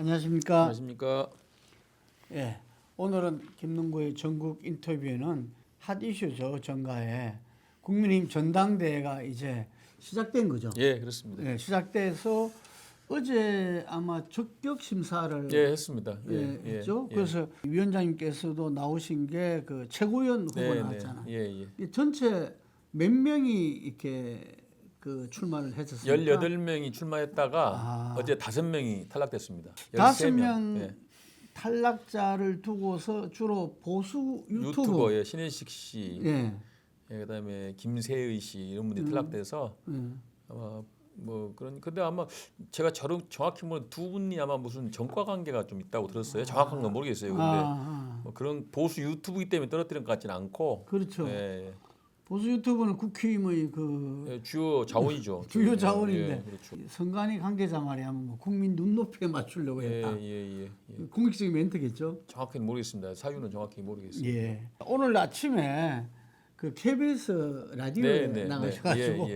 안녕하십니까? 안녕하십니까? 예, 오늘은 김능구의 전국 인터뷰에는 핫 이슈죠. 정가에 국민의힘 전당대회가 이제 시작된 거죠. 예, 그렇습니다. 예, 시작돼서 어제 아마 적격 심사를 예, 했습니다. 했죠. 그래서 위원장님께서도 나오신 게 그 최고위원 후보 네, 나왔잖아요. 네, 이 전체 몇 명이 이렇게 그 출마를 했었습니까? 18명이 출마했다가 아. 어제 5명이 탈락됐습니다. 5명 예. 탈락자를 두고서 주로 보수 유튜버, 예, 신혜식 씨, 예, 그다음에 김세의 씨 이런 분들이 탈락돼서 아마 뭐 그런 근데 아마 제가 정확히 뭐 두 분이 아마 무슨 전과 관계가 좀 있다고 들었어요. 정확한 건 모르겠어요. 근데 뭐 그런 보수 유튜브이기 때문에 떨어뜨린 것 같지는 않고 그렇죠. 예, 보수 유튜버는 국힘의 그 예, 주요 자원이죠. 주요 자원인데 예, 그렇죠. 선관위 관계자 말이야 뭐 국민 눈높이에 맞추려고 예, 했다. 예. 공식적인 멘트겠죠. 정확히는 모르겠습니다. 사유는 정확히 모르겠습니다. 예. 오늘 아침에 그 KBS 라디오에 나가셔가지고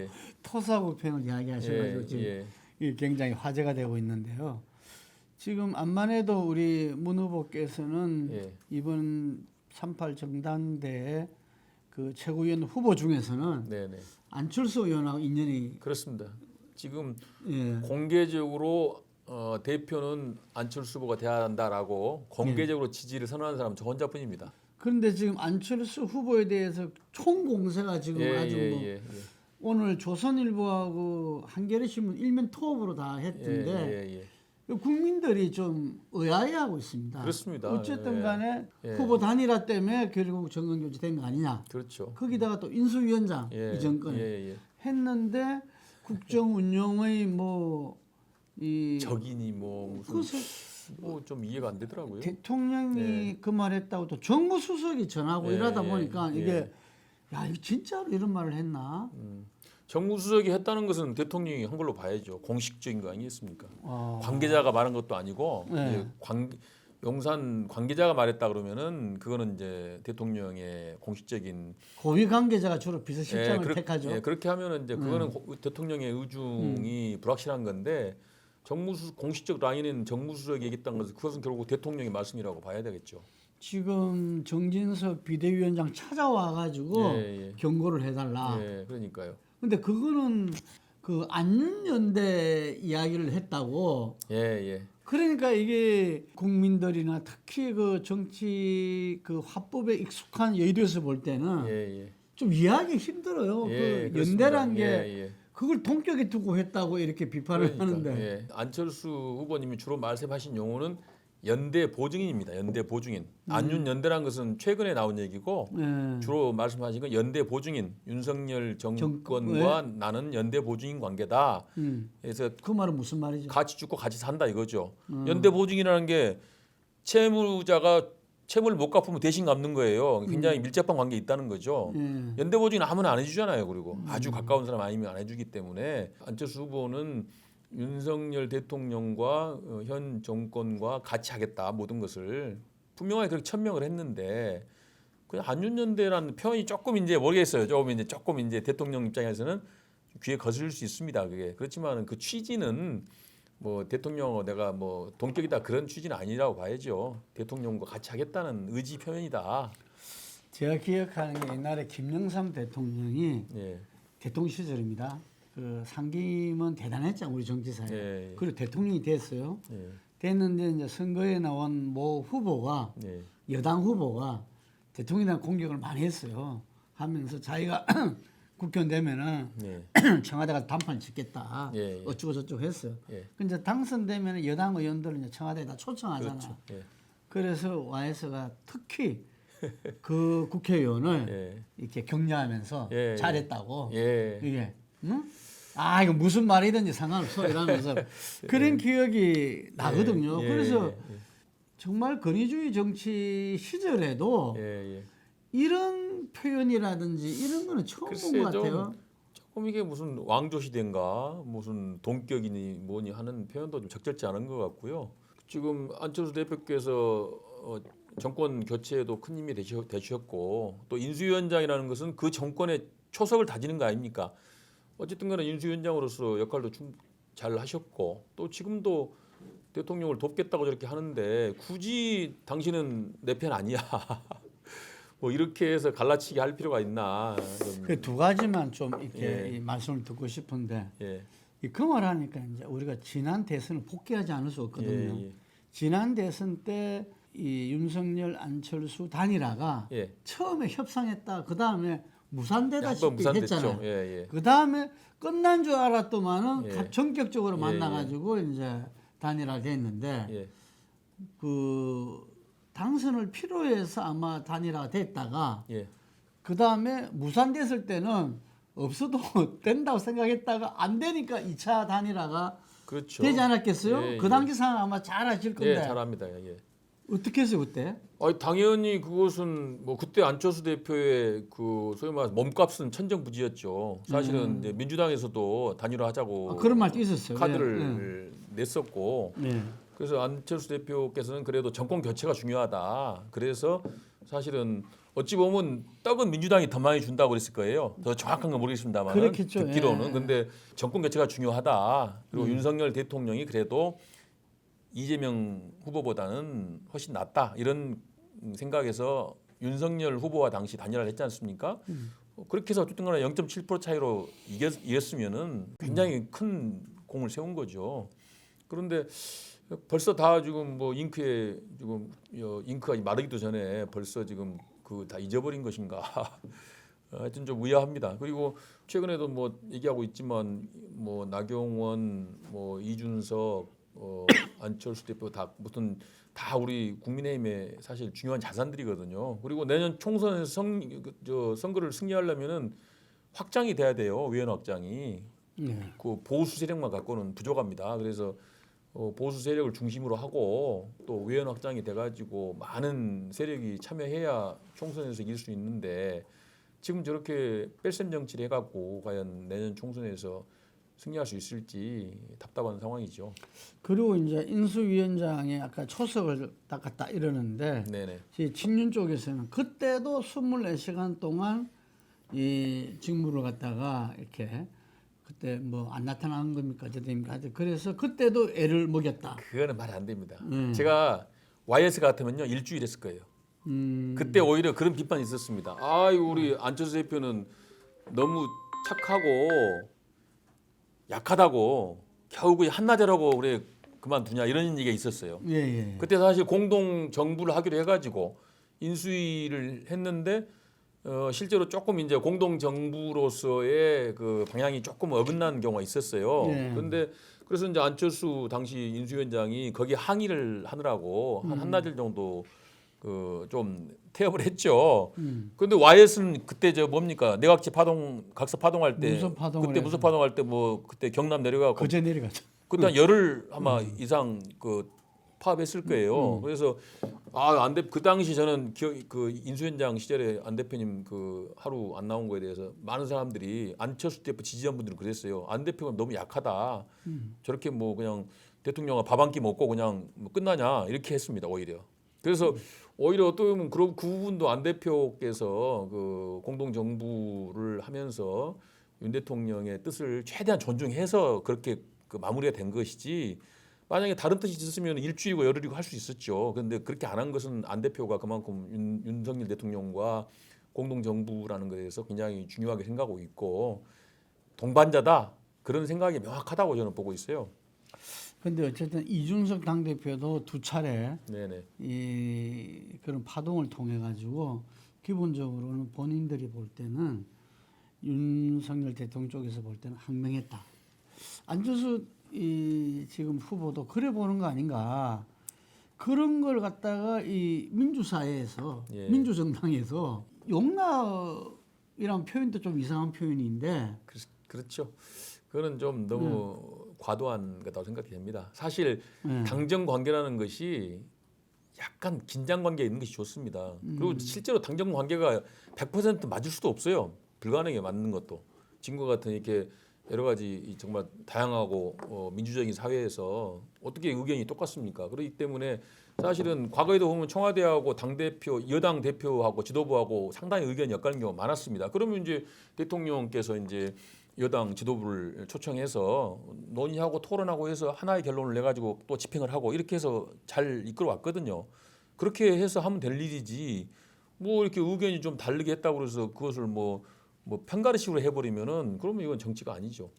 토사구팽을 이야기하셔가지고 지금 이게 굉장히 화제가 되고 있는데요. 지금 암만 해도 우리 문 후보께서는 이번 3.8 전당대회 그 최고위원 후보 중에서는 안철수 의원하고 인연이 그렇습니다. 지금 예. 공개적으로 대표는 안철수 후보가 돼야 한다라고 공개적으로 지지를 선언하는 사람은 저 혼자뿐입니다. 그런데 지금 안철수 후보에 대해서 총공세가 지금 아주 오늘 조선일보하고 한겨레신문 일면 토업으로 다 했던데 국민들이 좀 의아해하고 있습니다. 그렇습니다. 어쨌든 간에 후보 단일화 때문에 결국 정권 교체된 거 아니냐. 그렇죠. 거기다가 또 인수위원장 이 정권에 했는데 국정 운영의 이 적인이 뭐 무슨 뭐 좀 이해가 안 되더라고요. 대통령이 그 말했다고 또 정무 수석이 전하고 이러다 보니까 이게 야 이거 진짜로 이런 말을 했나? 정무수석이 했다는 것은 대통령이 한 걸로 봐야죠. 공식적인 거 아니겠습니까? 관계자가 말한 것도 아니고 용산 관계자가 말했다 그러면은 그거는 이제 대통령의 공식적인 고위 관계자가 주로 비서실장을 택하죠. 그렇게 하면은 이제 그거는 대통령의 의중이 불확실한 건데 공식적 라인은 정무수석이 얘기했다는 것은 그것은 결국 대통령의 말씀이라고 봐야 되겠죠. 지금 정진석 비대위원장 찾아와가지고 경고를 해달라. 그러니까요. 근데 그거는 그 안윤연대 이야기를 했다고. 그러니까 이게 국민들이나 특히 그 정치 그 화법에 익숙한 여의도에서 볼 때는 좀 이해하기 힘들어요. 그 연대란 게 그걸 동격에 두고 했다고 이렇게 비판을 하는데. 안철수 후보님이 주로 말씀하신 용어는 연대 보증인입니다. 연대 보증인. 안윤연대란 것은 최근에 나온 얘기고 주로 말씀하신 건 연대 보증인. 윤석열 정권과 나는 연대 보증인 관계다. 그래서 그 말은 무슨 말이죠? 같이 죽고 같이 산다 이거죠. 연대 보증이라는 게 채무자가 채무를 못 갚으면 대신 갚는 거예요. 굉장히 밀접한 관계에 있다는 거죠. 연대 보증은 아무나 안 해주잖아요. 그리고 아주 가까운 사람 아니면 안 해주기 때문에 안철수 후보는 윤석열 대통령과 현 정권과 같이 하겠다 모든 것을 분명하게 그렇게 천명을 했는데 그냥 안윤연대라는 표현이 조금 이제 모르겠어요. 조금 이제 대통령 입장에서는 귀에 거슬릴 수 있습니다. 그게 그렇지만 그 취지는 뭐 대통령 내가 뭐 동격이다 그런 취지는 아니라고 봐야죠. 대통령과 같이 하겠다는 의지 표현이다. 제가 기억하는 게 옛날에 김영삼 대통령이 대통령 시절입니다. 그 상김은 대단했죠 우리 정치사에. 그리고 대통령이 됐어요. 됐는데 이제 선거에 나온 모 후보가 여당 후보가 대통령에 대한 공격을 많이 했어요. 하면서 자기가 국회의원 되면은 청와대가 단판을 짓겠다. 어쩌고 저쩌고 했어요. 근데 당선되면 여당 의원들은 이제 청와대에 다 초청하잖아. 그렇죠. 그래서 YS가 특히 그 국회의원을 이렇게 격려하면서 잘했다고. 이게 응? 이거 무슨 말이든지 상관없어 이러면서 그런 기억이 나거든요. 그래서 정말 권위주의 정치 시절에도 이런 표현이라든지 이런 거는 처음 본 것 같아요. 조금 이게 무슨 왕조 시대인가 무슨 동격이니 뭐니 하는 표현도 좀 적절치 않은 것 같고요. 지금 안철수 대표께서 정권 교체에도 큰 힘이 되셨고 또 인수위원장이라는 것은 그 정권의 초석을 다지는 거 아닙니까? 어쨌든 간에 인수위원장으로서 역할도 잘 하셨고 또 지금도 대통령을 돕겠다고 저렇게 하는데 굳이 당신은 내 편 아니야. 뭐 이렇게 해서 갈라치기 할 필요가 있나. 그 두 가지만 좀 이렇게 예. 이 말씀을 듣고 싶은데 예. 그 말하니까 이제 우리가 지난 대선을 복귀하지 않을 수 없거든요. 예. 지난 대선 때 이 윤석열 안철수 단일화가 예. 처음에 협상했다. 그 다음에 무산되다시피 한번 무산됐죠. 했잖아요. 예. 그 다음에 끝난 줄 알았더만은 예. 전격적으로 예. 만나가지고 이제 단일화 됐는데 예. 그 당선을 필요해서 아마 단일화가 됐다가 예. 그 다음에 무산됐을 때는 없어도 된다고 생각했다가 안 되니까 2차 단일화가 그렇죠. 되지 않았겠어요? 예, 그 당시 상황 아마 잘 아실 건데 예, 잘합니다. 예. 어떻게 했어요 그때? 당연히 그것은 뭐 그때 안철수 대표의 그 소위 말해서 몸값은 천정부지였죠. 사실은 이제 민주당에서도 단일화하자고 그런 말도 있었어요. 카드를 냈었고, 네. 그래서 안철수 대표께서는 그래도 정권 교체가 중요하다. 그래서 사실은 어찌 보면 떡은 민주당이 더 많이 준다고 그랬을 거예요. 더 정확한 건 모르겠습니다만 그렇겠죠. 듣기로는. 예. 근데 정권 교체가 중요하다. 그리고 윤석열 대통령이 그래도 이재명 후보보다는 훨씬 낫다. 이런 생각에서 윤석열 후보와 당시 단일화를 했지 않습니까? 그렇게 해서 어쨌든 간에 0.7% 차이로 이겼으면은 굉장히 큰 공을 세운 거죠. 그런데 벌써 다 지금 뭐 잉크에 지금 잉크가 마르기도 전에 벌써 지금 그 다 잊어버린 것인가? 하여튼 좀 의아합니다. 그리고 최근에도 뭐 얘기하고 있지만 뭐 나경원, 뭐 이준석, 안철수 대표 다 무슨 다 우리 국민의힘의 사실 중요한 자산들이거든요. 그리고 내년 총선에서 선거를 승리하려면은 확장이 돼야 돼요. 위원 확장이. 그 보수 세력만 갖고는 부족합니다. 그래서 보수 세력을 중심으로 하고 또 외연 확장이 돼가지고 많은 세력이 참여해야 총선에서 이길 수 있는데 지금 저렇게 뺄셈 정치를 해갖고 과연 내년 총선에서 승리할 수 있을지 답답한 상황이죠. 그리고 이제 인수위원장의 아까 초석을 닦았다 이러는데 네네. 친윤 쪽에서는 그때도 24시간 동안 이 직무를 갖다가 이렇게 그때 뭐 안 나타나는 겁니까 어쨌든가 그래서 그때도 애를 먹였다. 그거는 말 안 됩니다. 제가 YS 같으면요 일주일 했을 거예요. 그때 오히려 그런 비판이 있었습니다. 우리 안철수 대표는 너무 착하고 약하다고 겨우 그 한나절하고 그래 그만두냐 이런 얘기가 있었어요. 예. 그때 사실 공동 정부를 하기로 해가지고 인수위를 했는데 실제로 조금 이제 공동 정부로서의 그 방향이 조금 어긋난 경우가 있었어요. 그런데 그래서 이제 안철수 당시 인수위원장이 거기 항의를 하느라고 한 한나절 정도 그 좀 태업을 했죠. 그런데 YS는 그때 저 뭡니까 내각제 파동 각서 파동할 때 그때 무소 파동할 때 뭐 그때 경남 내려가고 그제 내려가죠. 그때 한 열흘 아마 이상 그 파업했을 거예요. 그래서 그 당시 저는 그 인수위원장 시절에 안 대표님 그 하루 안 나온 거에 대해서 많은 사람들이 안철수 대표 지지자분들은 그랬어요. 안 대표가 너무 약하다. 저렇게 뭐 그냥 대통령과 밥 한 끼 먹고 그냥 뭐 끝나냐 이렇게 했습니다. 오히려. 그래서 오히려 어떻게 보면 그 부분도 안 대표께서 그 공동 정부를 하면서 윤 대통령의 뜻을 최대한 존중해서 그렇게 그 마무리가 된 것이지. 만약에 다른 뜻이 있었으면 일주일이고 열흘이고 할 수 있었죠. 그런데 그렇게 안 한 것은 안 대표가 그만큼 윤석열 대통령과 공동 정부라는 것에서 굉장히 중요하게 생각하고 있고 동반자다 그런 생각이 명확하다고 저는 보고 있어요. 근데 어쨌든 이준석 당대표도 두 차례 이 그런 파동을 통해 가지고 기본적으로는 본인들이 볼 때는 윤석열 대통령 쪽에서 볼 때는 항명했다. 안철수 이 지금 후보도 그래 보는 거 아닌가? 그런 걸 갖다가 이 민주사회에서 민주정당에서 용납이란 표현도 좀 이상한 표현인데 그렇죠. 그거는 좀 너무 과도한 거라고 생각이 됩니다. 사실 당정 관계라는 것이 약간 긴장 관계에 있는 것이 좋습니다. 그리고 실제로 당정 관계가 100% 맞을 수도 없어요. 불가능해 맞는 것도. 지금과 같은 이렇게 여러 가지 정말 다양하고 민주적인 사회에서 어떻게 의견이 똑같습니까? 그렇기 때문에 사실은 과거에도 보면 청와대하고 당대표, 여당 대표하고 지도부하고 상당히 의견이 엇갈리는 경우가 많았습니다. 그러면 이제 대통령께서 이제 여당 지도부를 초청해서 논의하고 토론하고 해서 하나의 결론을 내 가지고 또 집행을 하고 이렇게 해서 잘 이끌어 왔거든요. 그렇게 해서 하면 될 일이지 뭐 이렇게 의견이 좀 다르게 했다고 그래서 그것을 뭐 편가르식으로 해버리면은 그러면 이건 정치가 아니죠.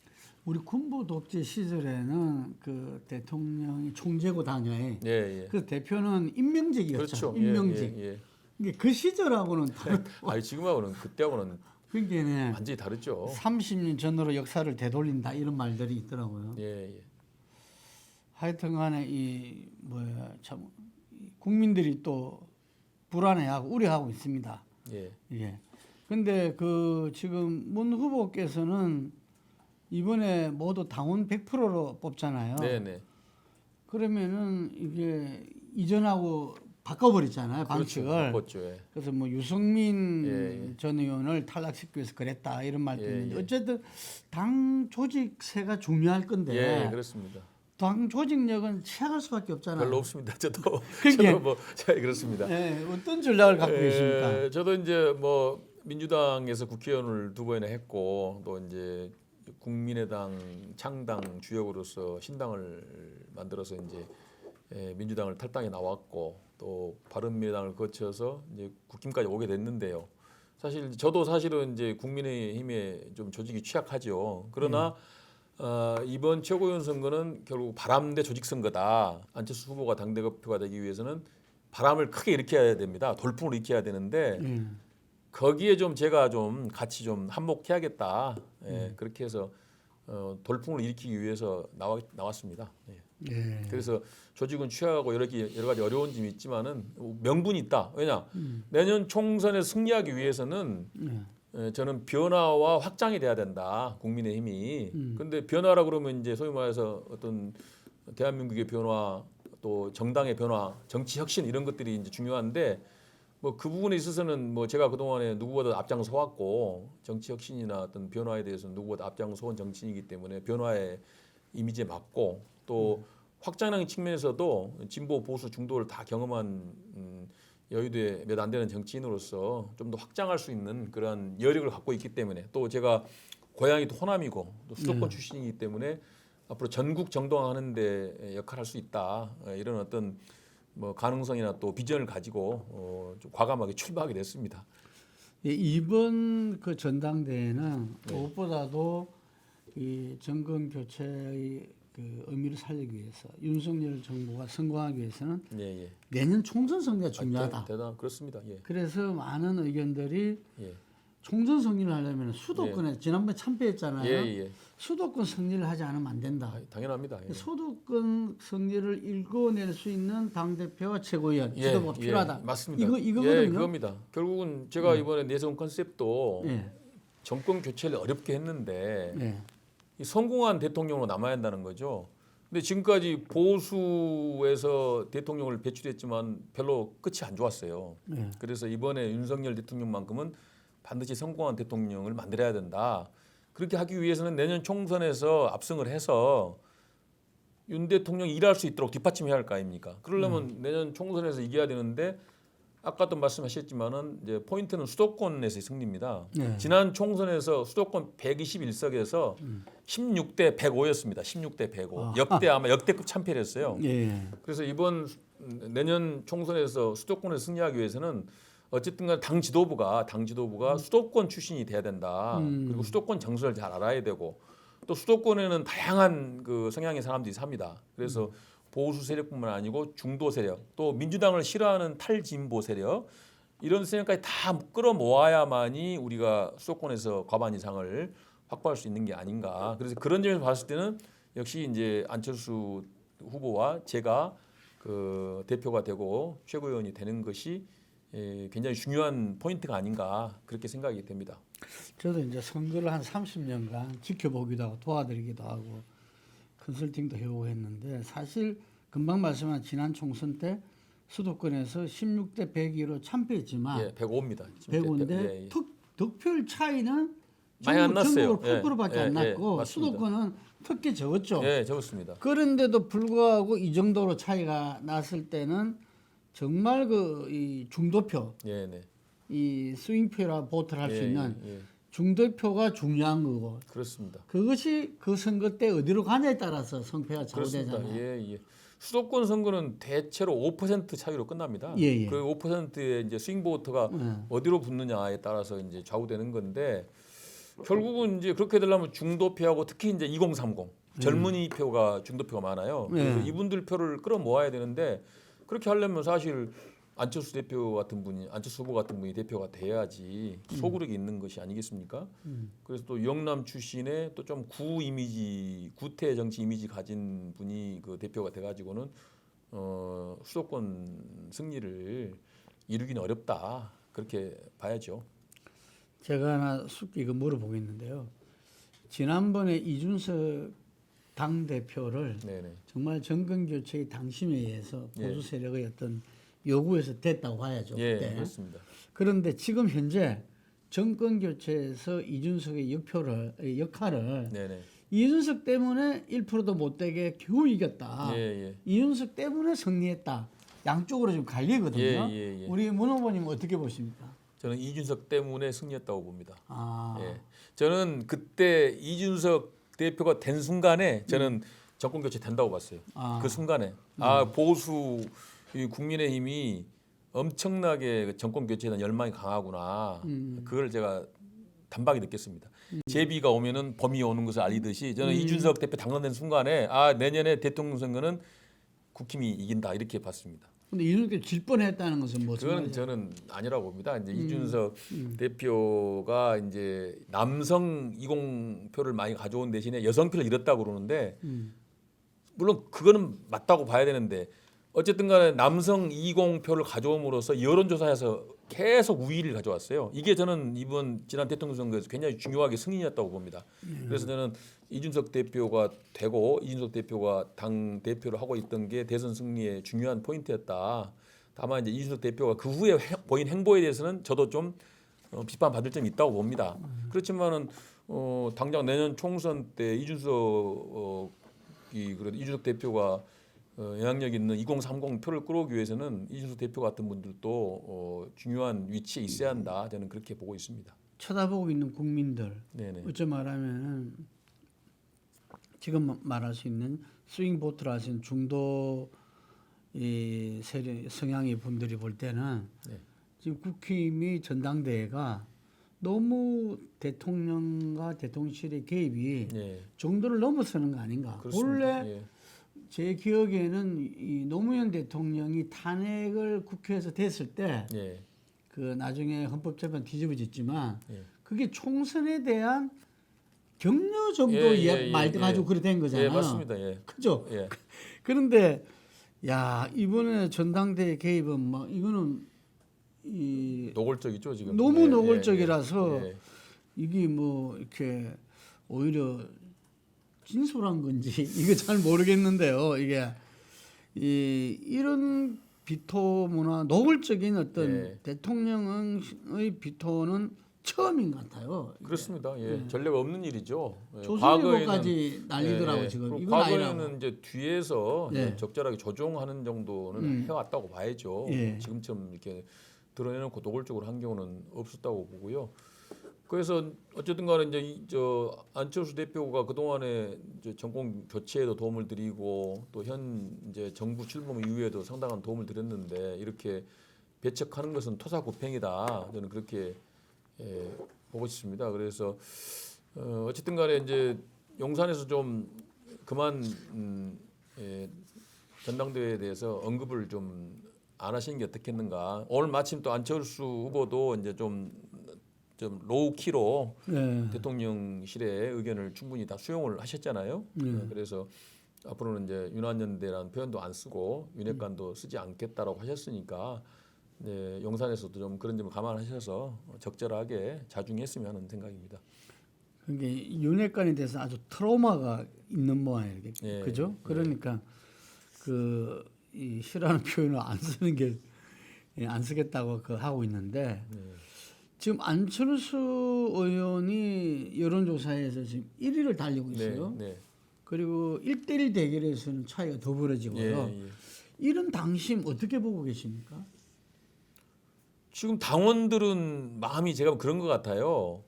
우리 군부 독재 시절에는 그 대통령이 총재고 당야에 예, 예. 그 대표는 임명직이었죠. 그렇죠. 임명직. 예, 예, 예. 이게 그 시절하고는 다르. 아니 지금하고는 그때하고는 그러니까 완전히 다르죠. 30년 전으로 역사를 되돌린다 이런 말들이 있더라고요. 예, 예. 하여튼간에 이 뭐야 참 국민들이 또 불안해하고 우려하고 있습니다. 예. 예. 근데 그 지금 문 후보께서는 이번에 모두 당원 100%로 뽑잖아요. 네, 네. 그러면은 이게 이전하고 바꿔버렸잖아요, 방식을. 그렇죠. 바꿨죠. 예. 그래서 뭐 유승민 예, 예. 전 의원을 탈락시키기 위해서 그랬다 이런 말도 예, 있는데 예. 어쨌든 당 조직세가 중요할 건데 예, 그렇습니다. 당 조직력은 취약할 수밖에 없잖아요. 별로 없습니다. 저도 그게- 저도 뭐 그렇습니다. 예, 어떤 전략을 갖고 계십니까? 저도 이제 뭐 민주당에서 국회의원을 2번이나 했고 또 이제 국민의당 창당 주역으로서 신당을 만들어서 이제 민주당을 탈당해 나왔고 또 바른미래당을 거쳐서 이제 국힘까지 오게 됐는데요. 사실 저도 사실은 이제 국민의힘에 좀 조직이 취약하죠. 그러나 이번 최고위원 선거는 결국 바람 대 조직 선거다. 안철수 후보가 당대표가 되기 위해서는 바람을 크게 일으켜야 됩니다. 돌풍을 일으켜야 되는데 거기에 좀 제가 좀 같이 좀 한몫해야겠다. 예, 그렇게 해서 돌풍을 일으키기 위해서 나왔습니다. 예. 예. 그래서 조직은 취약하고 여러 가지 어려운 점이 있지만은 명분이 있다. 왜냐 내년 총선에 승리하기 위해서는 저는 변화와 확장이 돼야 된다. 국민의힘이. 그런데 변화라 그러면 이제 소위 말해서 어떤 대한민국의 변화, 또 정당의 변화, 정치 혁신 이런 것들이 이제 중요한데 뭐 그 부분에 있어서는 뭐 제가 그동안에 누구보다 앞장서 왔고 정치 혁신이나 어떤 변화에 대해서는 누구보다 앞장서 온 정치인이기 때문에 변화의 이미지에 맞고 또 확장하는 측면에서도 진보 보수 중도를 다 경험한 여의도에 몇 안 되는 정치인으로서 좀 더 확장할 수 있는 그런 여력을 갖고 있기 때문에 또 제가 고향이 또 호남이고 또 수도권 출신이기 때문에 앞으로 전국 정당하는 데 역할할 수 있다. 이런 어떤 뭐 가능성이나 또 비전을 가지고 좀 과감하게 출마하게 됐습니다. 예, 이번 그 전당대회는 무엇보다도 이 정권 교체의 그 의미를 살리기 위해서 윤석열 정부가 성공하기 위해서는 예, 예. 내년 총선 승리가 중요하다. 대단 그렇습니다. 예. 그래서 많은 의견들이 예. 총선 승리를 하려면 수도권에 지난번에 참패했잖아요. 예, 예. 수도권 승리를 하지 않으면 안 된다. 당연합니다. 예. 수도권 승리를 읽어낼 수 있는 당 대표와 최고위원 예, 지도부가 예, 필요하다. 맞습니다. 이거거든요. 예, 그겁니다. 결국은 제가 이번에 내세운 컨셉도 예. 정권 교체를 어렵게 했는데 예. 이 성공한 대통령으로 남아야 한다는 거죠. 근데 지금까지 보수에서 대통령을 배출했지만 별로 끝이 안 좋았어요. 예. 그래서 이번에 윤석열 대통령만큼은 반드시 성공한 대통령을 만들어야 된다. 그렇게 하기 위해서는 내년 총선에서 압승을 해서 윤 대통령이 일할 수 있도록 뒷받침해야 할 거 아닙니까? 그러려면 내년 총선에서 이겨야 되는데 아까도 말씀하셨지만은 이제 포인트는 수도권에서의 승리입니다. 네. 지난 총선에서 수도권 121석에서 16대 105였습니다. 16대 105. 아마 역대급 참패를 했어요. 예. 그래서 이번 내년 총선에서 수도권에 승리하기 위해서는 어쨌든 간 당 지도부가 수도권 출신이 돼야 된다. 그리고 수도권 정서를 잘 알아야 되고 또 수도권에는 다양한 그 성향의 사람들이 삽니다. 그래서 보수 세력뿐만 아니고 중도 세력, 또 민주당을 싫어하는 탈진보 세력 이런 세력까지 다 끌어모아야만이 우리가 수도권에서 과반 이상을 확보할 수 있는 게 아닌가. 그래서 그런 점에서 봤을 때는 역시 이제 안철수 후보와 제가 그 대표가 되고 최고위원이 되는 것이 굉장히 중요한 포인트가 아닌가 그렇게 생각이 됩니다. 저도 이제 선거를 한 30년간 지켜보기도 하고 도와드리기도 하고 컨설팅도 해오고 했는데 사실 금방 말씀한 지난 총선 때 수도권에서 16대 102로 참패했지만 105입니다. 105인데 득표율 차이는 많이 안 났어요. 8%밖에 안 났고 맞습니다. 수도권은 특히 적었죠. 적었습니다. 그런데도 불구하고 이 정도로 차이가 났을 때는 정말 그 이 중도표, 이 스윙표라 보트를 할 수 있는 중대표가 중요한 거고. 그렇습니다. 그것이 그 선거 때 어디로 가냐에 따라서 성패가 그렇습니다. 좌우되잖아요. 예. 수도권 선거는 대체로 5% 차이로 끝납니다. 예. 그 5%의 이제 스윙 보트가 어디로 붙느냐에 따라서 이제 좌우되는 건데 결국은 이제 그렇게 되려면 중도표하고 특히 이제 2030 젊은이 표가 중도표가 많아요. 그래서 이분들 표를 끌어모아야 되는데 그렇게 하려면 사실 안철수 대표 같은 분이 안철수 후보 같은 분이 대표가 돼야지 소구력이 있는 것이 아니겠습니까? 그래서 또 영남 출신의 또 좀 구태 정치 이미지 가진 분이 그 대표가 돼가지고는 수도권 승리를 이루기는 어렵다 그렇게 봐야죠. 제가 하나 이거 물어보겠는데요. 지난번에 이준석 당 대표를 정말 정권 교체의 당심에 의해서 보수 세력의 어떤 요구에서 됐다고 봐야죠. 그때. 그렇습니다. 그런데 지금 현재 정권 교체에서 이준석의 역할을 이준석 때문에 1%도 못 되게 겨우 이겼다. 이준석 때문에 승리했다. 양쪽으로 좀 갈리거든요. 우리 문 후보님 어떻게 보십니까? 저는 이준석 때문에 승리했다고 봅니다. 저는 그때 이준석 대표가 된 순간에 저는 정권 교체 된다고 봤어요. 그 순간에 보수 국민의힘이 엄청나게 정권 교체에 대한 열망이 강하구나. 그걸 제가 단박에 느꼈습니다. 제비가 오면은 범이 오는 것을 알리듯이 저는 이준석 대표 당선된 순간에 내년에 대통령 선거는 국힘이 이긴다 이렇게 봤습니다. 근데 이준석 질 뻔했다는 것은 무슨 그건 말이죠? 저는 아니라고 봅니다. 이제 이준석 대표가 이제 남성 20표를 많이 가져온 대신에 여성표를 잃었다고 그러는데 물론 그거는 맞다고 봐야 되는데 어쨌든 간에 남성 20표를 가져옴으로써 여론조사에서 계속 우위를 가져왔어요. 이게 저는 지난 대통령 선거에서 굉장히 중요하게 승인이었다고 봅니다. 그래서 저는 이준석 대표가 되고 이준석 대표가 당 대표를 하고 있던 게 대선 승리의 중요한 포인트였다. 다만 이제 이준석 대표가 그 후에 보인 행보에 대해서는 저도 좀 비판받을 점이 있다고 봅니다. 그렇지만은 당장 내년 총선 때 이준석 대표가 영향력 있는 2030 표를 끌어오기 위해서는 이준석 대표 같은 분들도 중요한 위치에 있어야 한다. 저는 그렇게 보고 있습니다. 쳐다보고 있는 국민들, 어쩌 말하면 지금 말할 수 있는 스윙 보트라 하신 중도 세력 성향의 분들이 볼 때는 지금 국힘이 전당대회가 너무 대통령과 대통령실의 개입이 정도를 넘어서는 거 아닌가. 그렇습니다. 원래 제 기억에는 이 노무현 대통령이 탄핵을 국회에서 됐을 때 그 나중에 헌법재판 뒤집어졌지만 그게 총선에 대한 격려 정도 말 가지고 그래 된 거잖아요. 맞습니다. 그죠? 그런데 야 이번에 전당대회 개입은 막 이거는 노골적이죠 지금. 너무 노골적이라서 이게 뭐 이렇게 오히려 진솔한 건지 이거 잘 모르겠는데요. 이게 이런 비토 문화 노골적인 어떤 대통령의 비토는 처음인 것 같아요. 그렇습니다. 전례가 없는 일이죠. 조선일보까지 난리더라고 지금. 이건 과거에는 아니라고. 이제 뒤에서 적절하게 조종하는 정도는 해왔다고 봐야죠. 지금처럼 이렇게 드러내놓고 노골적으로 한 경우는 없었다고 보고요. 그래서 어쨌든 간에 이제 안철수 대표가 그동안에 이제 정권 교체에도 도움을 드리고 또 이제 정부 출범 이후에도 상당한 도움을 드렸는데 이렇게 배척하는 것은 토사구팽이다. 저는 그렇게 보고 싶습니다. 그래서 어쨌든 간에 이제 용산에서 좀 그만 전당대회에 대해서 언급을 좀 안 하시는 게 어떻겠는가. 오늘 마침 또 안철수 후보도 이제 좀 로우키로 대통령실의 의견을 충분히 다 수용을 하셨잖아요. 그래서 앞으로는 이제 윤환연대라는 표현도 안 쓰고 윤핵관도 쓰지 않겠다라고 하셨으니까 용산에서도 좀 그런 점을 감안하셔서 적절하게 자중했으면 하는 생각입니다. 그러니까 윤핵관에 대해서 아주 트라우마가 있는 모양이에요. 그죠? 그러니까 이 싫어하는 표현을 안 쓰는 게 안 쓰겠다고 하고 있는데 지금 안철수 의원이 여론조사에서 지금 1위를 달리고 있어요. 그리고 1대1 대결에서는 차이가 더 벌어지고요. 이런 당심 어떻게 보고 계십니까? 지금 당원들은 마음이 제가 그런 것 같아요.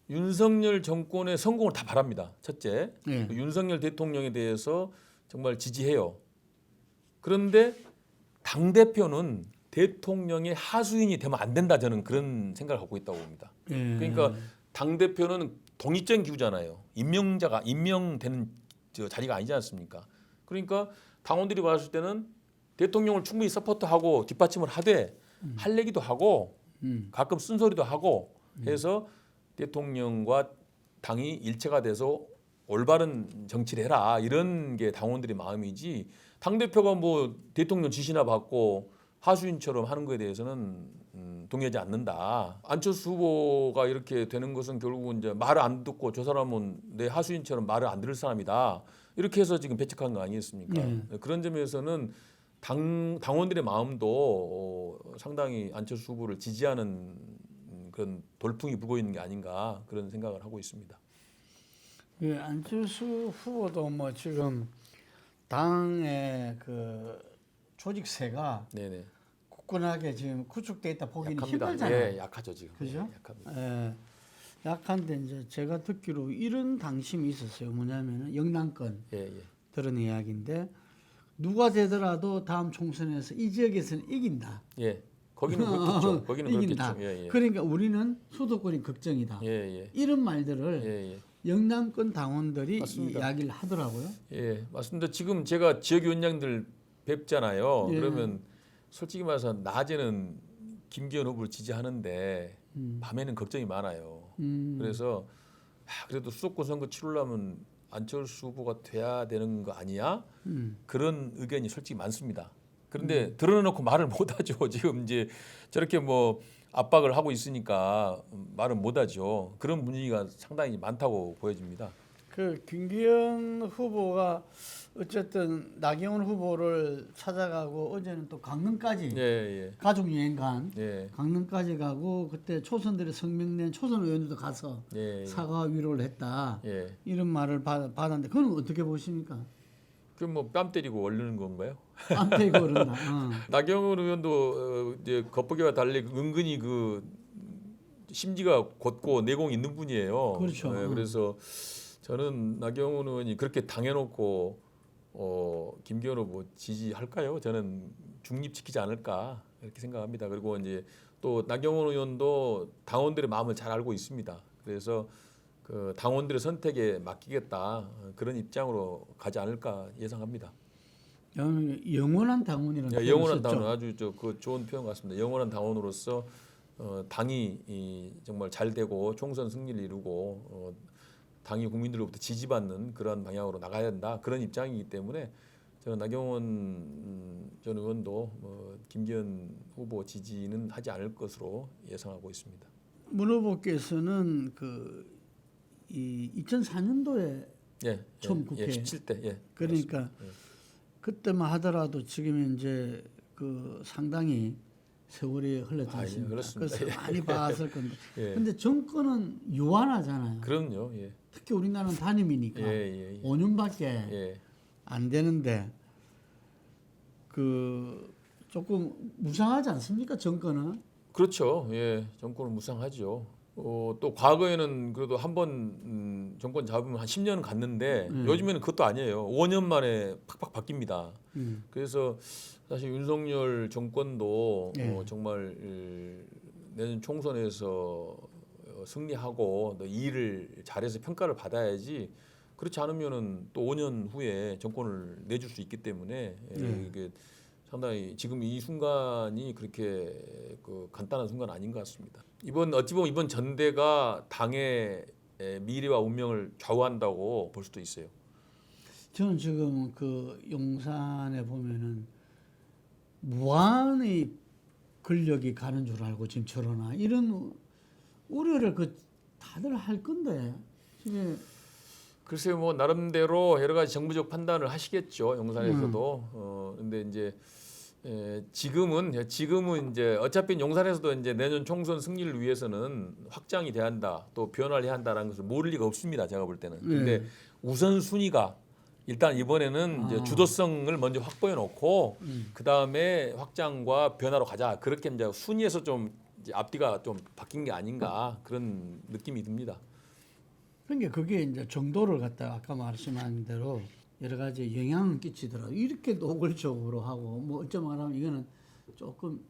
윤석열 정권의 성공을 다 바랍니다. 첫째, 네. 윤석열 대통령에 대해서 정말 지지해요. 그런데 당 대표는 대통령의 하수인이 되면 안 된다, 저는 그런 생각을 갖고 있다고 봅니다. 그러니까 당 대표는 독립적인 기구잖아요. 임명되는 자리가 아니지 않습니까? 그러니까 당원들이 봤을 때는 대통령을 충분히 서포트하고 뒷받침을 하되 할 얘기도 하고 가끔 쓴소리도 하고 해서 대통령과 당이 일체가 돼서 올바른 정치를 해라, 이런 게 당원들의 마음이지, 당 대표가 뭐 대통령 지시나 받고 하수인처럼 하는 거에 대해서는 동의하지 않는다. 안철수 후보가 이렇게 되는 것은 결국은 이제 말을 안 듣고 저 사람은 내 하수인처럼 말을 안 들을 사람이다, 이렇게 해서 지금 배척한 거 아니겠습니까? 그런 점에서는 당원들의 마음도 상당히 안철수 후보를 지지하는 그런 돌풍이 불고 있는 게 아닌가, 그런 생각을 하고 있습니다. 예, 안철수 후보도 뭐 지금 당의 그 조직세가 네네. 굳건하게 지금 구축돼 있다 보기는 약합니다. 힘들잖아요. 예, 약하죠 지금. 그죠? 예, 약합니다. 예, 약한데 이제 제가 듣기로 이런 당심이 있었어요. 뭐냐면은 영남권 예, 예. 들은 이야기인데 누가 되더라도 다음 총선에서 이 지역에서는 이긴다. 예. 거기는 그렇겠죠. 거기는 이긴다. 그렇겠죠. 예, 예. 그러니까 우리는 수도권이 걱정이다. 예, 예. 이런 말들을 예, 예. 영남권 당원들이 맞습니다. 이야기를 하더라고요. 예, 맞습니다. 지금 제가 지역위원장들 뵙잖아요. 예. 그러면 솔직히 말해서 낮에는 김기현 후보를 지지하는데 밤에는 걱정이 많아요. 그래서 그래도 수도권 선거 치르려면 안철수 후보가 돼야 되는 거 아니야? 그런 의견이 솔직히 많습니다. 그런데 드러내놓고 말을 못하죠. 지금 이제 저렇게 뭐 압박을 하고 있으니까 말은 못하죠. 그런 분위기가 상당히 많다고 보여집니다. 그 김기현 후보가 어쨌든 나경원 후보를 찾아가고 어제는 또 강릉까지 예, 예. 가족 여행 간 예. 강릉까지 가고 그때 초선들이 성명 낸 초선 의원들도 가서 예, 예. 사과 위로를 했다. 예. 이런 말을 받았는데 그건 어떻게 보십니까? 그럼 뭐 뺨 때리고 얼르는 건가요? 안 되고 그런다. 나경원 의원도 이제 겉보기와 달리 은근히 그 심지가 곧고 내공이 있는 분이에요. 그렇죠. 그래서 저는 나경원 의원이 그렇게 당해놓고 김기현 후보 지지할까요? 저는 중립시키지 않을까 이렇게 생각합니다. 그리고 이제 또 나경원 의원도 당원들의 마음을 잘 알고 있습니다. 그래서 그 당원들의 선택에 맡기겠다, 그런 입장으로 가지 않을까 예상합니다. 영원한 당원이라는 예, 영원한 표현을 썼죠. 당원, 아주 그 좋은 표현 같습니다. 영원한 당원으로서 당이 정말 잘 되고 총선 승리를 이루고 당이 국민들로부터 지지받는 그런 방향으로 나가야 된다, 그런 입장이기 때문에 저는 나경원 전 의원도 김기현 후보 지지는 하지 않을 것으로 예상하고 있습니다. 문 후보께서는 이 2004년도에 처음 국회 17대 그러니까 그때만 하더라도 지금 이제 그 상당히 세월이 흘렀지 않습니까? 그렇습니다. 그래서 많이 봤을 건데. 예. 근데 정권은 유한하잖아요. 그럼요. 예. 특히 우리나라는 단임이니까 예. 5년밖에 예. 안 되는데 그 조금 무상하지 않습니까? 정권은? 그렇죠. 예. 정권은 무상하죠. 또 과거에는 그래도 한번 정권 잡으면 한 10년은 갔는데 요즘에는 그것도 아니에요. 5년 만에 팍팍 바뀝니다. 그래서 사실 윤석열 정권도 정말 내년 총선에서 승리하고 또 일을 잘해서 평가를 받아야지, 그렇지 않으면은 또 5년 후에 정권을 내줄 수 있기 때문에 이게 상당히 지금 이 순간이 그렇게 그 간단한 순간 아닌 것 같습니다. 어찌 보면 이번 전대가 당의 미래와 운명을 좌우한다고 볼 수도 있어요. 저는 지금 그 용산에 보면은 무한의 권력이 가는 줄 알고 지금 저러나 이런 우려를 다들 할 건데 지금 글쎄요, 뭐 나름대로 여러 가지 정부적 판단을 하시겠죠, 용산에서도. 근데 이제 지금은 이제 어차피 용산에서도 이제 내년 총선 승리를 위해서는 확장이 돼야 한다, 또 변화를 해야 한다라는 것을 모를 리가 없습니다, 제가 볼 때는. 근데 우선 순위가 일단 이번에는 이제 주도성을 먼저 확보해 놓고 그 다음에 확장과 변화로 가자, 그렇게 이제 순위에서 좀 이제 앞뒤가 좀 바뀐 게 아닌가, 그런 느낌이 듭니다. 그러니까 그게 이제 정도를 갖다가 아까 말씀한 대로 여러 가지 영향을 끼치더라고요. 이렇게 노골적으로 하고 뭐 어쩌면 말하면 이거는 조금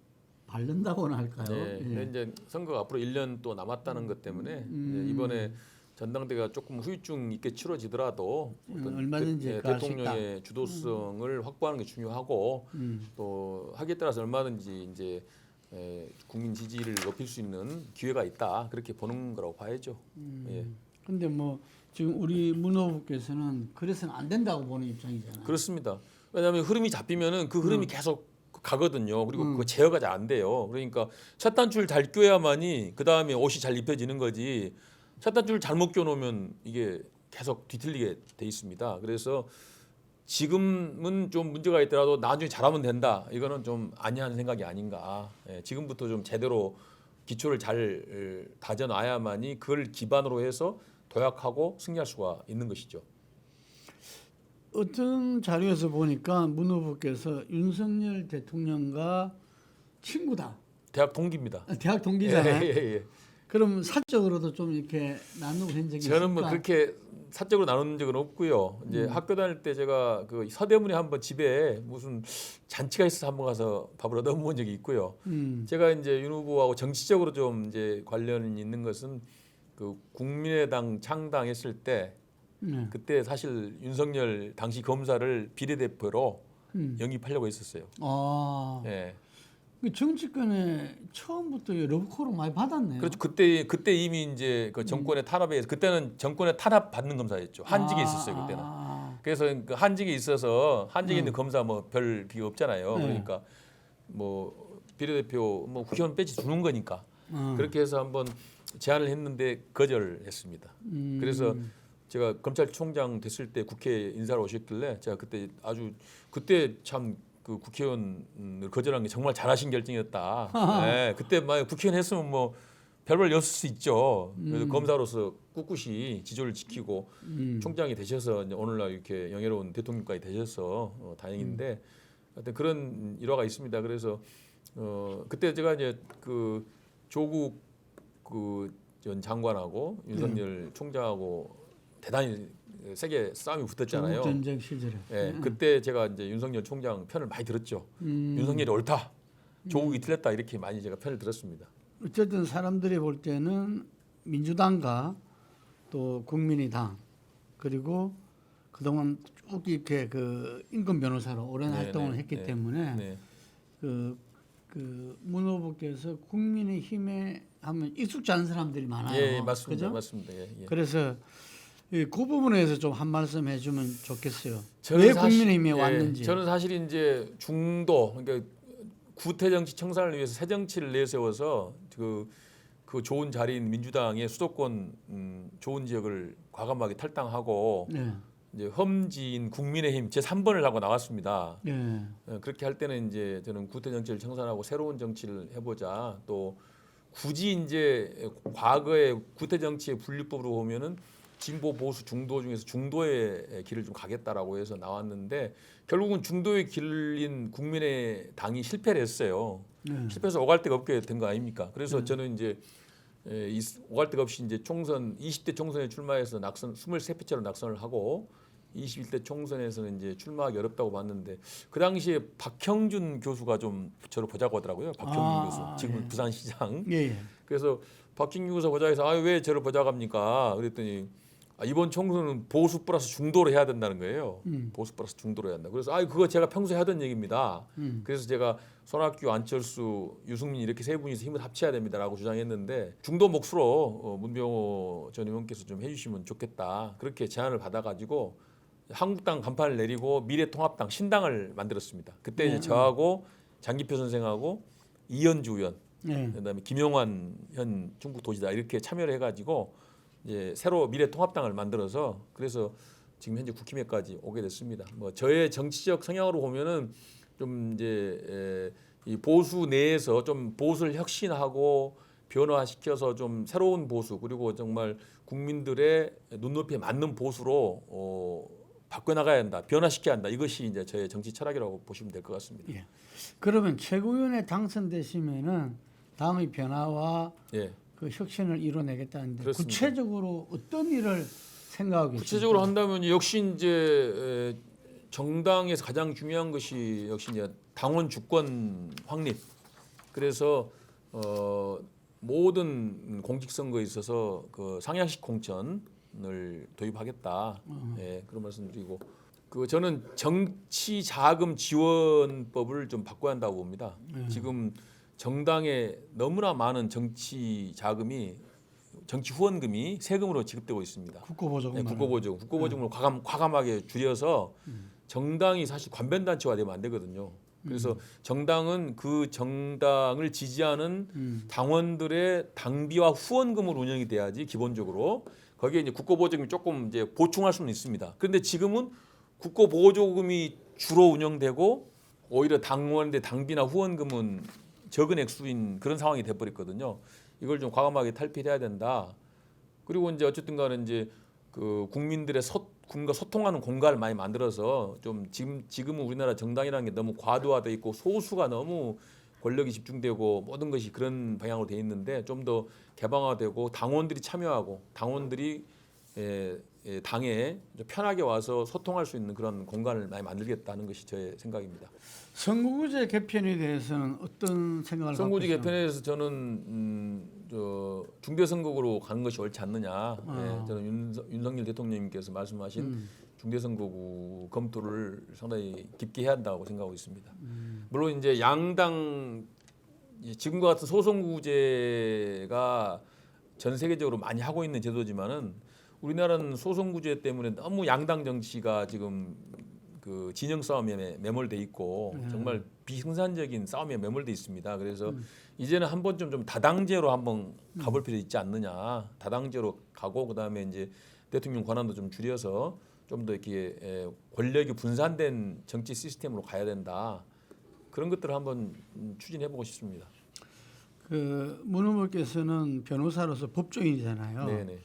바른다고나 할까요? 네. 근데 이제 선거가 앞으로 1년 또 남았다는 것 때문에 이제 이번에 전당대회가 조금 후유증 있게 치러지더라도 어떤 얼마든지 대통령의 주도성을 확보하는 게 중요하고 또 하기에 따라서 얼마든지 이제 국민 지지를 높일 수 있는 기회가 있다 그렇게 보는 거라고 봐야죠. 예. 근데 뭐 지금 우리 문 후보께서는 그래서는 안 된다고 보는 입장이잖아요. 그렇습니다. 왜냐하면 흐름이 잡히면은 그 흐름이 계속 가거든요. 그리고 그 제어가 잘 안 돼요. 그러니까 첫 단추를 잘 꿰야만이 그 다음에 옷이 잘 입혀지는 거지. 첫 단추를 잘못 껴놓으면 이게 계속 뒤틀리게 돼 있습니다. 그래서 지금은 좀 문제가 있더라도 나중에 잘하면 된다. 이거는 좀 아니하는 생각이 아닌가. 예, 지금부터 좀 제대로 기초를 잘 다져놔야만이 그걸 기반으로 해서 도약하고 승리할 수가 있는 것이죠. 어떤 자료에서 보니까 문 후보께서 윤석열 대통령과 친구다. 대학 동기입니다. 대학 동기잖아요. 예. 그럼 사적으로도 좀 이렇게 나누고 한 적이 있을까? 저는 뭐 그렇게 사적으로 나눈 적은 없고요. 이제 학교 다닐 때 제가 그 서대문에 한번 집에 무슨 잔치가 있어서 한번 가서 밥을 얻어 먹은 적이 있고요. 제가 이제 윤 후보하고 정치적으로 좀 이제 관련이 있는 것은 그 국민의당 창당했을 때 그때 사실 윤석열 당시 검사를 비례대표로 영입하려고 했었어요. 아, 예. 그 정치권에 처음부터 러브콜을 많이 받았네요. 그렇죠. 그때 이미 이제 그 정권의 탄압에 그때는 정권의 탄압 받는 검사였죠. 한직에 있었어요 그때는. 그래서 그 한직에 있어서 한직에 있는 검사 뭐 별 비가 없잖아요. 그러니까 뭐 비례대표 뭐 국회의원 배지 주는 거니까 그렇게 해서 한번 제안을 했는데 거절했습니다. 그래서 제가 검찰총장 됐을 때 국회 인사를 오셨길래 제가 그때 참 그 국회의원을 거절한 게 정말 잘하신 결정이었다. 네, 그때 만약 국회의원 했으면 뭐 별걸 였을 수 있죠. 그래서 검사로서 꿋꿋이 지조를 지키고 총장이 되셔서 이제 오늘날 이렇게 영예로운 대통령까지 되셔서 다행인데 하여튼 그런 일화가 있습니다. 그래서 그때 제가 이제 그 조국 그 전 장관하고 윤석열 총장하고 대단히 세게 싸움이 붙었잖아요. 조국 전쟁 시절에. 예, 그때 제가 이제 윤석열 총장 편을 많이 들었죠. 윤석열이 옳다, 조국이 틀렸다 이렇게 많이 제가 편을 들었습니다. 어쨌든 사람들이 볼 때는 민주당과 또 국민의당 그리고 그동안 쭉 이렇게 그 인권 변호사로 오랜 활동을 했기 때문에 문 후보께서 국민의힘에 하면 익숙지 않은 사람들이 많아요. 예, 맞습니다. 그죠? 맞습니다. 예. 그래서 그 부분에서 좀 한 말씀 해주면 좋겠어요. 저는 왜 국민의힘에 왔는지. 저는 사실 이제 중도 그러니까 구태 정치 청산을 위해서 새 정치를 내세워서 그 좋은 자리인 민주당의 수도권 좋은 지역을 과감하게 탈당하고 이제 험지인 국민의힘 제 3번을 하고 나왔습니다. 그렇게 할 때는 이제 저는 구태 정치를 청산하고 새로운 정치를 해보자. 또 굳이 이제 과거의 구태 정치의 분류법으로 보면은 진보 보수 중도 중에서 중도의 길을 좀 가겠다라고 해서 나왔는데 결국은 중도의 길인 국민의당이 실패를 했어요. 실패해서 오갈 데가 없게 된 거 아닙니까? 그래서 저는 이제 오갈 데가 없이 이제 총선 20대 총선에 출마해서 23표째로 낙선을 하고 21대 총선에서는 이제 출마하기 어렵다고 봤는데 그 당시에 박형준 교수가 좀 저를 보자고 하더라고요. 박형준 교수 지금 부산시장. 그래서 박형준 교수 보자해서 왜 저를 보자고 합니까? 그랬더니 이번 총선은 보수 플러스 중도로 해야 된다는 거예요. 보수 플러스 중도로 해야 한다. 그래서 그거 제가 평소에 하던 얘기입니다. 그래서 제가 손학규, 안철수, 유승민 이렇게 세 분이서 힘을 합쳐야 됩니다라고 주장했는데 중도 몫으로 문병호 전 의원께서 좀 해주시면 좋겠다. 그렇게 제안을 받아가지고 한국당 간판을 내리고 미래통합당 신당을 만들었습니다. 그때 이제 저하고 장기표 선생하고 이현주 의원, 그다음에 김용환 현 충북도지사 이렇게 참여를 해가지고 이제 새로 미래통합당을 만들어서 그래서 지금 현재 국힘에까지 오게 됐습니다. 뭐 저의 정치적 성향으로 보면은 좀 이제 이 보수 내에서 좀 보수를 혁신하고 변화시켜서 좀 새로운 보수 그리고 정말 국민들의 눈높이에 맞는 보수로 바꿔나가야 한다, 변화시켜야 한다. 이것이 이제 저의 정치 철학이라고 보시면 될 것 같습니다. 그러면 최고위원에 당선되시면은 다음의 변화와 그 그 혁신을 이뤄내겠다는데 그렇습니다. 구체적으로 어떤 일을 생각하고 계십니까? 구체적으로 한다면 역시 이제 정당에서 가장 중요한 것이 역시 이제 당원 주권 확립. 그래서 모든 공직선거에 있어서 그 상향식 공천을 도입하겠다. 예, 그런 말씀드리고 저는 정치 자금 지원법을 좀 바꿔야 한다고 봅니다. 지금 정당에 너무나 많은 정치 자금이 정치 후원금이 세금으로 지급되고 있습니다. 국고보조금. 네, 국고보조금을 과감하게 줄여서 정당이 사실 관변단체화 되면 안 되거든요. 그래서 정당은 그 정당을 지지하는 당원들의 당비와 후원금으로 운영이 돼야지 기본적으로 거기에 이제 국고보조금이 조금 이제 보충할 수는 있습니다. 그런데 지금은 국고보조금이 주로 운영되고 오히려 당원의 당비나 후원금은 적은 액수인 그런 상황이 돼버렸거든요. 이걸 좀 과감하게 탈피해야 된다. 그리고 이제 어쨌든 간에 이제 그 국민과 소통하는 공간을 많이 만들어서 좀 지금은 우리나라 정당이라는 게 너무 과도화돼 있고 소수가 너무 권력이 집중되고 모든 것이 그런 방향으로 돼 있는데 좀 더 개방화되고 당원들이 참여하고 당원들이 당에 편하게 와서 소통할 수 있는 그런 공간을 많이 만들겠다는 것이 저의 생각입니다. 선거구제 개편에 대해서는 어떤 생각을 선거구제 갖고 개편에 대해서 저는 중대선거구로 가는 것이 옳지 않느냐. 예, 저는 윤석열 대통령님께서 말씀하신 중대선거구 검토를 상당히 깊게 해야 한다고 생각하고 있습니다. 물론 이제 양당 지금과 같은 소선구제가 전 세계적으로 많이 하고 있는 제도지만은 우리나라는 소선구제 때문에 너무 양당 정치가 지금 그 진영 싸움에 매몰돼 있고 정말 비생산적인 싸움에 매몰돼 있습니다. 그래서 이제는 한 번쯤 좀 다당제로 한번 가볼 필요 있지 않느냐. 다당제로 가고 그다음에 이제 대통령 권한도 좀 줄여서 좀 더 이렇게 권력이 분산된 정치 시스템으로 가야 된다. 그런 것들을 한번 추진해 보고 싶습니다. 그 문 후보께서는 변호사로서 법조인이잖아요. 네네.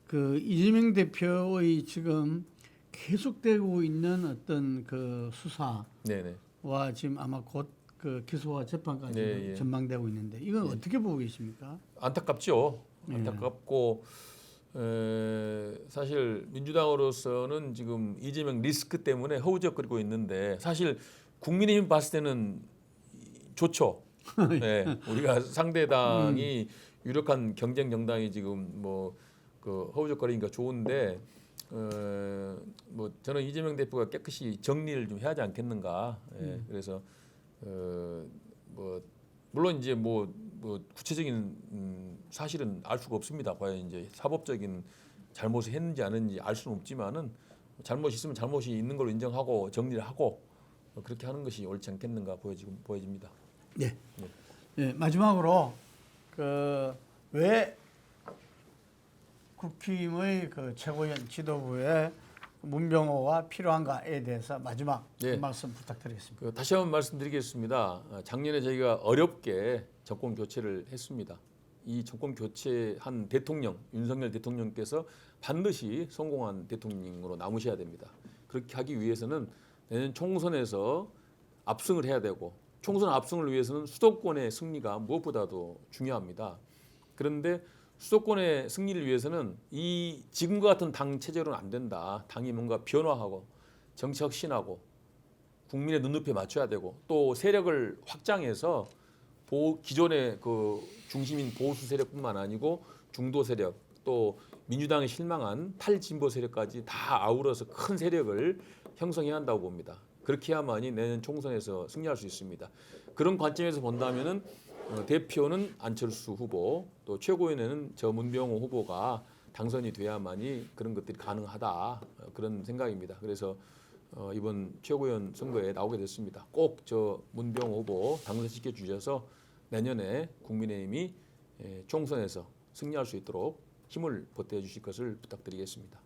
그 이재명 대표의 지금 계속되고 있는 어떤 그 수사와 네네. 지금 아마 곧 그 기소와 재판까지 네, 예. 전망되고 있는데 이건 어떻게 보고 계십니까? 안타깝죠. 안타깝고 사실 민주당으로서는 지금 이재명 리스크 때문에 허우적거리고 있는데 사실 국민의힘 봤을 때는 좋죠. 네, 우리가 상대당이 유력한 경쟁 정당이 지금 뭐 그 허우적거리니까 좋은데 뭐 저는 이재명 대표가 깨끗이 정리를 좀 해야 하지 않겠는가. 예, 그래서 뭐 물론 이제 뭐 구체적인 사실은 알 수가 없습니다. 과연 이제 사법적인 잘못을 했는지 안 했는지 알 수는 없지만은 잘못이 있으면 잘못이 있는 걸로 인정하고 정리를 하고 그렇게 하는 것이 옳지 않겠는가 보여집니다. 네. 네. 마지막으로 왜 국힘의 그 최고위원 지도부의 문병호가 필요한가에 대해서 마지막 한 말씀 부탁드리겠습니다. 다시 한번 말씀드리겠습니다. 작년에 저희가 어렵게 정권 교체를 했습니다. 이 정권 교체한 대통령 윤석열 대통령께서 반드시 성공한 대통령으로 남으셔야 됩니다. 그렇게 하기 위해서는 내년 총선에서 압승을 해야 되고 총선 압승을 위해서는 수도권의 승리가 무엇보다도 중요합니다. 그런데 수도권의 승리를 위해서는 이 지금과 같은 당 체제로는 안 된다. 당이 뭔가 변화하고 정치 혁신하고 국민의 눈높이에 맞춰야 되고 또 세력을 확장해서 기존의 그 중심인 보수 세력뿐만 아니고 중도 세력 또 민주당에 실망한 탈진보 세력까지 다 아우러서 큰 세력을 형성해야 한다고 봅니다. 그렇게 해야만이 내년 총선에서 승리할 수 있습니다. 그런 관점에서 본다면은 대표는 안철수 후보 또 최고위원회는 저 문병호 후보가 당선이 돼야만이 그런 것들이 가능하다 그런 생각입니다. 그래서 이번 최고위원 선거에 나오게 됐습니다. 꼭 저 문병호 후보 당선시켜 주셔서 내년에 국민의힘이 총선에서 승리할 수 있도록 힘을 보태 주실 것을 부탁드리겠습니다.